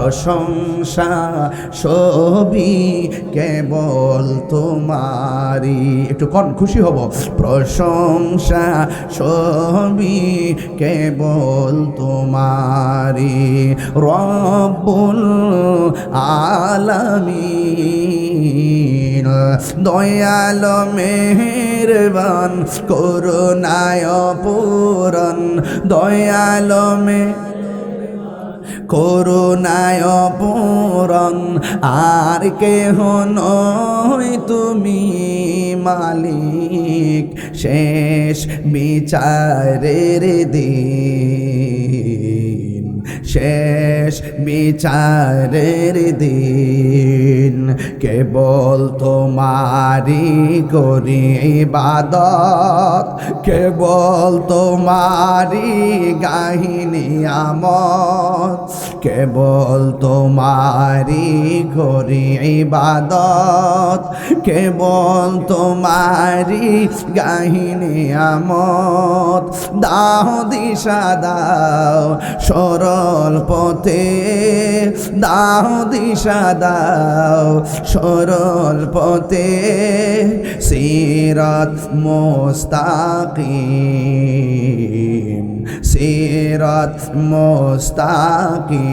প্রশংসা সবই কেবল তোমারি। একটু কন খুশি হব। প্রশংসা সবই কেবল তোমারি রব্বুল আলামিন। দয়াল মেহেরবান করুণায় পূরণ, দয়াল করুণায় পূরণ, আর কেহ নয় তুমি মালিক শেষ বিচারের দিন, শেষ বিচারের দিন। কেবল তোমারি করি ইবাদত, কেবল তোমারি গাহি নিয়ামত, কেবল তোমারি করি ইবাদত, কেবল তোমারি গাহি নিয়ামত। দাও দিশা দাও সরল পথে, দাও দিশা দাও সরল পথে, সিরাত মুস্তাকিম, সিরাত মুস্তাকিম।